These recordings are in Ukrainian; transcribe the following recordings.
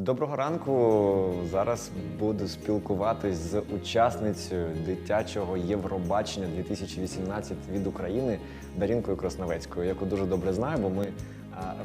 Доброго ранку. Зараз буду спілкуватись з учасницею дитячого Євробачення 2018 від України Дарінкою Красновецькою, яку дуже добре знаю, бо ми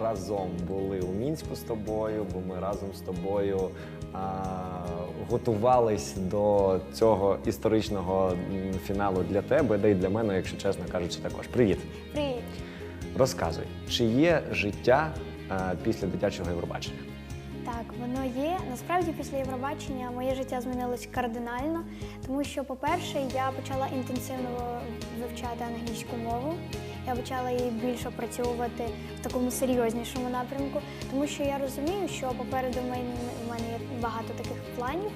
разом були у Мінську з тобою, бо ми разом з тобою готувались до цього історичного фіналу для тебе, де й для мене, якщо чесно кажучи, також. Привіт! Привіт! Розказуй, чи є життя після дитячого Євробачення? Так, воно є. Насправді, після Євробачення моє життя змінилось кардинально, тому що, по-перше, я почала інтенсивно вивчати англійську мову. Я почала її більше опрацьовувати в такому серйознішому напрямку, тому що я розумію, що попереду в мене є багато таких планів,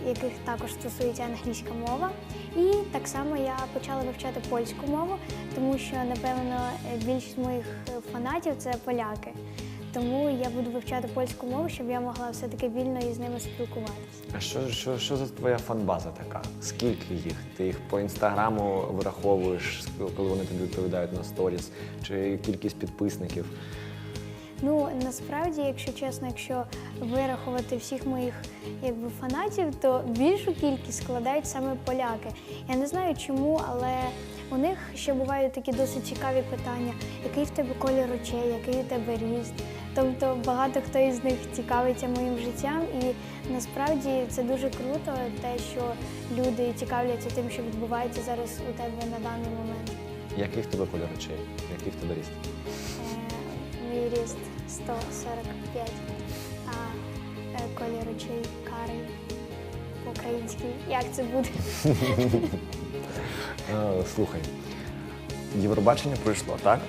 яких також стосується англійська мова. І так само я почала вивчати польську мову, тому що, напевно, більшість моїх фанатів – це поляки. Тому я буду вивчати польську мову, щоб я могла все-таки вільно із ними спілкуватися. А що за твоя фан-база така? Скільки їх? Ти їх по інстаграму вираховуєш, коли вони тобі відповідають на сторіс? Чи кількість підписників? Ну, насправді, якщо чесно, якщо вирахувати всіх моїх фанатів, то більшу кількість складають саме поляки. Я не знаю чому, але у них ще бувають такі досить цікаві питання. Який в тебе колір очей, який у тебе ріст? Тобто багато хто із них цікавиться моїм життям, і насправді це дуже круто, те, що люди цікавляться тим, що відбувається зараз у тебе на даний момент. Який в тебе колір очей? Який в тебе ріст? Мій ріст 145, а колір очей карий по-українськи. Як це буде? Слухай, Євробачення пройшло, так?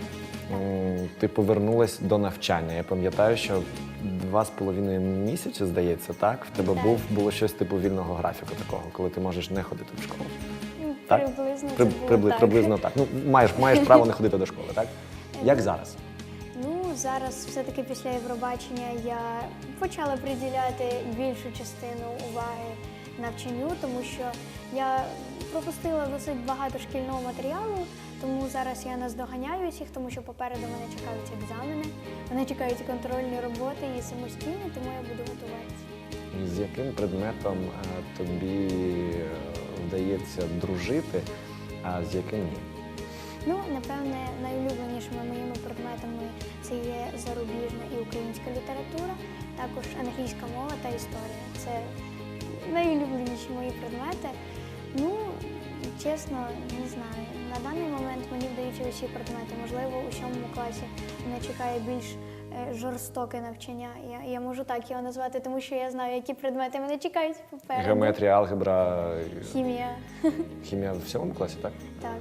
Ти повернулась до навчання. Я пам'ятаю, що 2,5 місяці, здається, так? В тебе було щось типу вільного графіку такого, коли ти можеш не ходити в школу. Так? Приблизно це було так. Приблизно так. Ну, маєш право не ходити до школи, так? Як зараз? Ну, зараз все-таки після Євробачення я почала приділяти більшу частину уваги навчанню, тому що я пропустила досить багато шкільного матеріалу, тому зараз я наздоганяю всіх, тому що попереду мене чекають екзамени, мене чекають контрольні роботи і самостійні, тому я буду готуватися. З яким предметом тобі вдається дружити, а з яким ні? Ну, напевне, найулюбленішими моїми предметами це є зарубіжна і українська література, також англійська мова та історія. Це найулюбленіші мої предмети. Ну, чесно, не знаю. На даний момент мені вдаються усі предмети. Можливо, у 7 класі мене чекає більш жорстоке навчання. Я можу так його назвати, тому що я знаю, які предмети мене чекають попереду. Геометрія, алгебра, Хімія. Хімія в 7 класі, так? Так.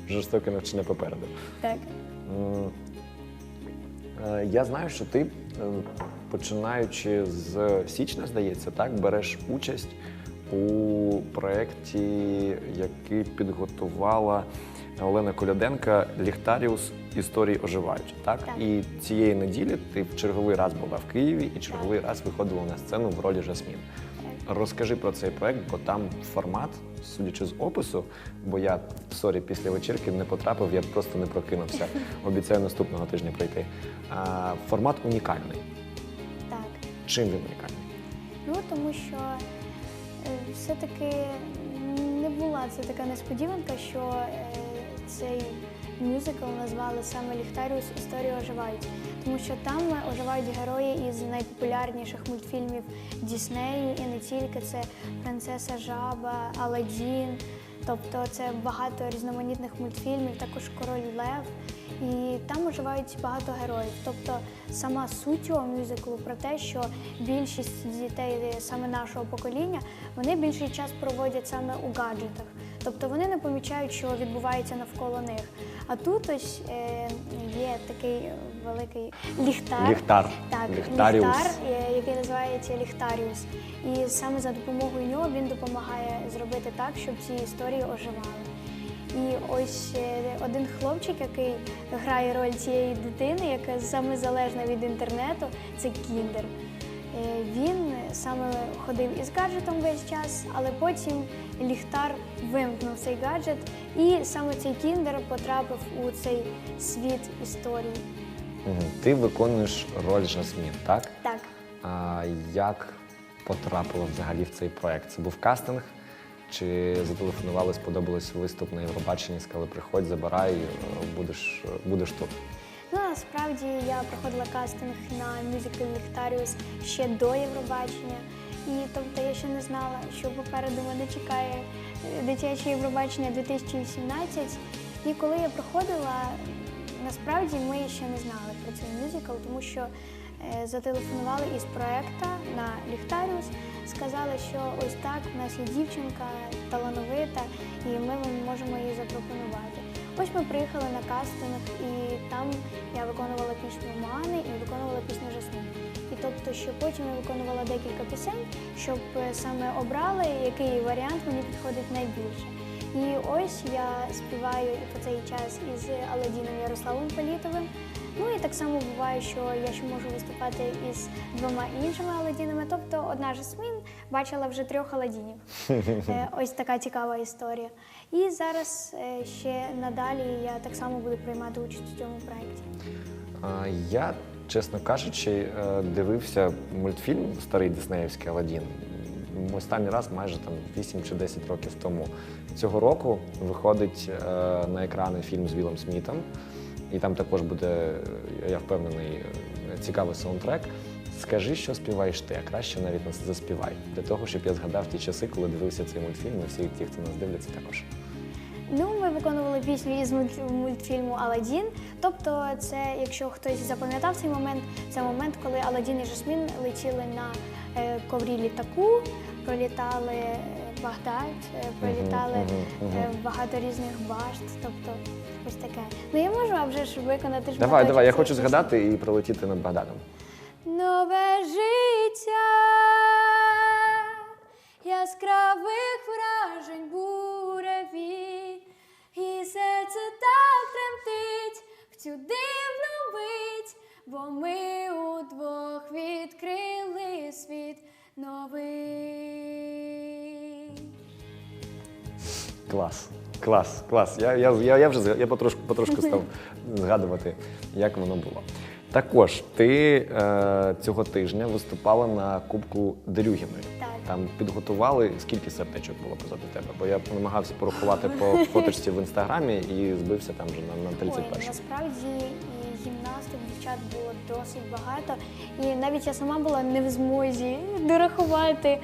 Жорстоке навчання попереду. Так. Я знаю, що ти, починаючи з січня, здається, так, береш участь у проєкті, який підготувала Олена Коляденка «Ліхтаріус. Історії оживають». Так? Так. І цієї неділі ти в черговий раз була в Києві і черговий раз виходила на сцену в ролі Жасмін. Розкажи про цей проєкт, бо там формат, судячи з опису, бо я, після вечірки не потрапив, я просто не прокинувся. Обіцяю наступного тижня прийти. Формат унікальний. Так. Чим він унікальний? Ну, тому що все-таки не була це така несподіванка, що цей мюзикл назвали саме «Ліхтаріус. Історії оживають». Тому що там оживають герої із найпопулярніших мультфільмів Діснею, і не тільки. Це «Принцеса Жаба», «Аладдін», тобто це багато різноманітних мультфільмів, також «Король Лев». І там оживають багато героїв. Тобто сама суть цього мюзиклу про те, що більшість дітей саме нашого покоління, вони більший час проводять саме у гаджетах. Тобто вони не помічають, що відбувається навколо них. А тут ось є такий великий ліхтар. Ліхтар. Так, Ліхтаріус. ліхтар, який називається «Ліхтаріус». І саме за допомогою нього він допомагає зробити так, щоб ці історії оживали. І ось один хлопчик, який грає роль цієї дитини, яка саме залежна від інтернету, це Кіндер. Він саме ходив із гаджетом весь час, але потім ліхтар вимкнув цей гаджет, і саме цей Кіндер потрапив у цей світ історій. Ти виконуєш роль Жасмін, так? Так. А як потрапила взагалі в цей проект? Це був кастинг? Чи зателефонували, сподобалось виступ на Євробаченні, сказали, приходь, забирай, будеш тут? Ну, насправді я проходила кастинг на мюзикл «Ліхтаріус» ще до Євробачення. І тобто я ще не знала, що попереду мене чекає дитяче Євробачення 2018. І коли я проходила, насправді ми ще не знали про цей мюзикл, тому що зателефонували із проекту на «Ліхтаріус», сказали, що ось так, у нас є дівчинка талановита, і ми вам можемо її запропонувати. Ось ми приїхали на кастинг, і там я виконувала пісню Мани і виконувала пісню Жасмін. І тобто, що потім я виконувала декілька пісень, щоб саме обрали, який варіант мені підходить найбільше. І ось я співаю і по цей час із Аладдіном Ярославом Політовим. Ну і так само буває, що я ще можу виступати із 2 іншими Аладдінами. Тобто одна Жасмін бачила вже 3 Аладдінів. Ось така цікава історія. І зараз ще надалі я так само буду приймати участь у цьому проєкті. Я, чесно кажучи, дивився мультфільм старий диснеївський «Аладдін» останній раз майже 8 чи 10 років тому. Цього року виходить на екрани фільм з Віллом Смітом, і там також буде, я впевнений, цікавий саундтрек. Скажи, що співаєш ти, а краще навіть заспівай, для того, щоб я згадав ті часи, коли дивився цей мультфільм, і всі ті, хто нас дивляться, також. Ну, ми виконували пісню із мультфільму «Аладдін». Тобто це, якщо хтось запам'ятав цей момент, це момент, коли Аладдін і Жасмін летіли на коврі літаку, пролітали Багдад, пролітали багато різних башт, тобто ось таке. Ну я можу, а вже ж виконати ж Давай, я хочу пісню. згадати і пролетіти над Багдадом. Нове життя, яскравих вражень буревій, і серце так тремтить в цю дивну мить, бо ми удвох відкрили світ новий. Клас. Я потрошку став згадувати, як воно було. Також ти цього тижня виступала на Кубку Дерюгіної. Так. Там підготували, скільки сердечок було позаду тебе? Бо я намагався порахувати по фоточці в Інстаграмі і збився там вже на 31-шу. Ой, насправді і гімнастик, дівчат було досить багато. І навіть я сама була не в змозі дорахувати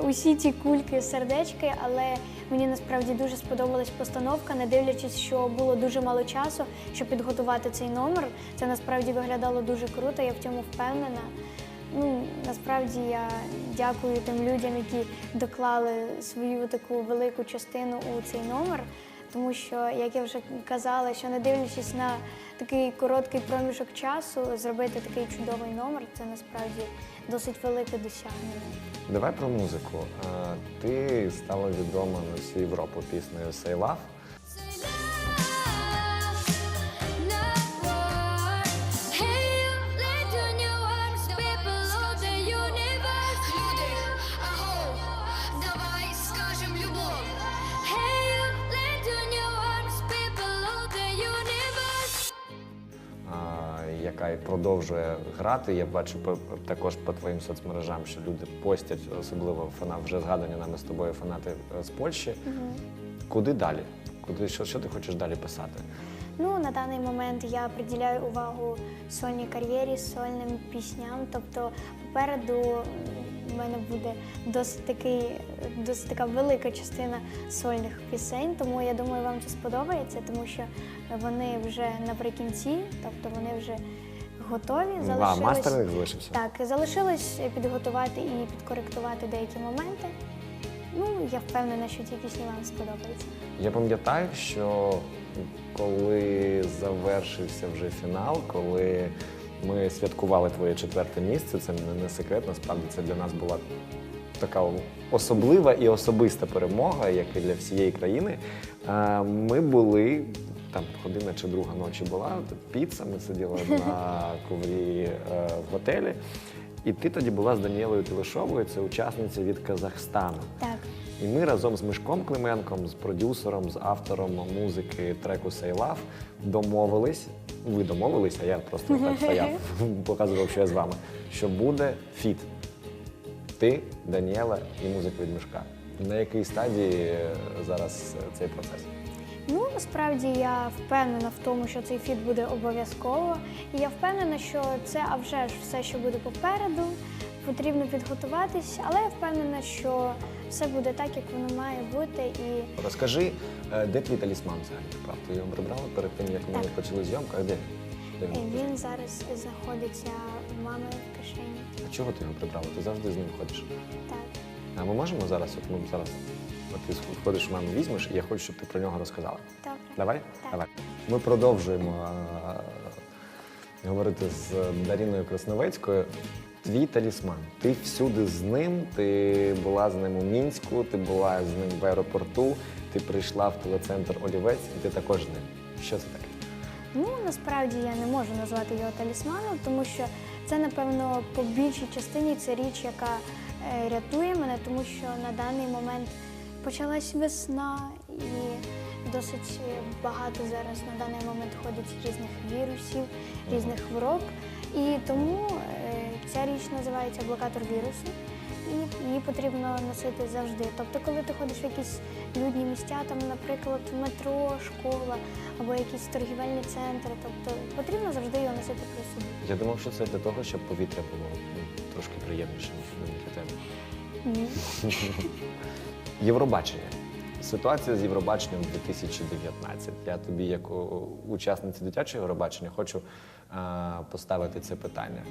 усі ті кульки, сердечки, але мені насправді дуже сподобалась постановка, не дивлячись, що було дуже мало часу, щоб підготувати цей номер. Це насправді виглядало дуже круто, я в цьому впевнена. Ну, насправді я дякую тим людям, які доклали свою таку велику частину у цей номер, тому що, як я вже казала, що не дивлячись на такий короткий проміжок часу, зробити такий чудовий номер – це насправді досить велике досягнення. Давай про музику. Ти стала відома на всю Європу піснею «Say Love». Яка і продовжує грати. Я бачу також по твоїм соцмережам, що люди постять, особливо вже згадані нами з тобою фанати з Польщі. Куди далі? Що ти хочеш далі писати? Ну, на даний момент я приділяю увагу сольній кар'єрі, сольним пісням. Тобто попереду в мене буде досить така велика частина сольних пісень, тому я думаю, вам це сподобається, тому що вони вже наприкінці, тобто вони вже готові. Мастеринг залишився? Так, залишилось підготувати і підкоректувати деякі моменти. Ну, я впевнена, що ці пісні вам сподобаються. Я пам'ятаю, що коли завершився вже фінал, коли ми святкували твоє 4-те місце, це не секрет, насправді це для нас була така особлива і особиста перемога, як і для всієї країни. Ми були, там година чи друга ночі була, піца, ми сиділи на коврі в готелі. І ти тоді була з Даніелою Телешовою, це учасниця від Казахстану. Так. І ми разом з Мишком Клименком, з продюсером, з автором музики треку «Say Love» домовились ви домовилися, я просто так стояв, показував, що я з вами, що буде фіт. Ти, Даніела і музика від Мишка. На якій стадії зараз цей процес? Ну, насправді я впевнена в тому, що цей фіт буде обов'язково. І я впевнена, що це, а вже ж, все, що буде попереду, потрібно підготуватись, але я впевнена, що все буде так, як воно має бути. І Розкажи, де твій талісман взагалі? Правда, ти його прибрала перед тим, як ми Так. почали зйомку? А де? Де він? він зараз знаходиться в мами в кишені. А чого ти його прибрала? Ти завжди з ним ходиш. Так. А ми можемо зараз, от ти ходиш в маму, візьмеш, і я хочу, щоб ти про нього розказала. Добре. Давай? Так. Давай. Ми продовжуємо говорити з Даріною Красновецькою. Твій талісман. Ти всюди з ним, ти була з ним у Мінську, ти була з ним в аеропорту, ти прийшла в телецентр Олівець, і ти також з ним. Що це таке? Ну, насправді я не можу назвати його талісманом, тому що це, напевно, по більшій частині це річ, яка рятує мене, тому що на даний момент почалась весна і досить багато зараз на даний момент ходить різних вірусів, різних хвороб. І тому ця річ називається блокатор вірусу, і її потрібно носити завжди. Тобто, коли ти ходиш в якісь людні місця, там, наприклад, метро, школа або якісь торгівельні центри, тобто потрібно завжди його носити при собі. Я думав, що це для того, щоб повітря було трошки приємніше для тебе. Ні. Євробачення. Ситуація з Євробаченням 2019. Я тобі, як учасниця дитячого Євробачення, хочу поставити це питання.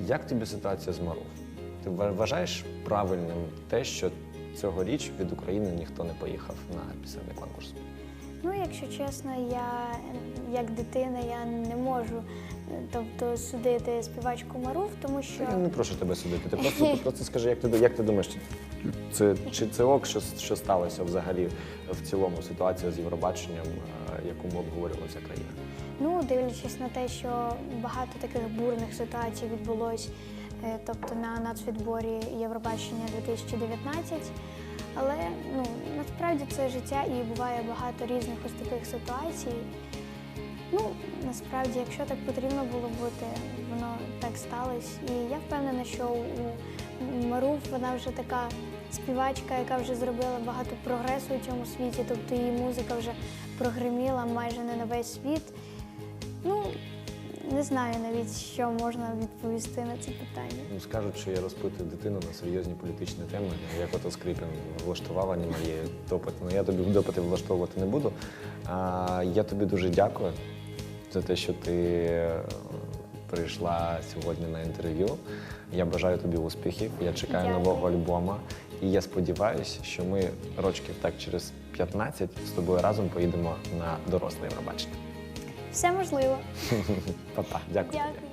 Як тобі ситуація з Марув? Ти вважаєш правильним те, що цьогоріч від України ніхто не поїхав на пісенний конкурс? Ну, якщо чесно, я як дитина я не можу тобто, судити співачку Марув, тому що... Я не прошу тебе судити. Ти просто скажи, як ти думаєш, чи це ок, що сталося взагалі в цілому ситуація з Євробаченням, яку ми обговорювали вся країна? Ну, дивлячись на те, що багато таких бурних ситуацій відбулось, тобто на нацвідборі Євробачення 2019, але ну, насправді це життя і буває багато різних ось таких ситуацій. Ну, насправді, якщо так потрібно було бути, воно так сталося. І я впевнена, що у Марув вона вже така співачка, яка вже зробила багато прогресу у цьому світі, тобто її музика вже прогриміла майже не на весь світ. Ну, не знаю навіть, що можна відповісти на це питання. Ну, скажуть, що я розпитую дитину на серйозні політичні теми, як ото Скрипін влаштував анімалії допити. Ну, я тобі допити влаштовувати не буду. Я тобі дуже дякую за те, що ти прийшла сьогодні на інтерв'ю. Я бажаю тобі успіхів, я чекаю Дякую. нового альбома. І я сподіваюся, що ми рочків так через 15 з тобою разом поїдемо на доросле Євробачення. Все можливо. Па-па, дякую тобі. Дякую.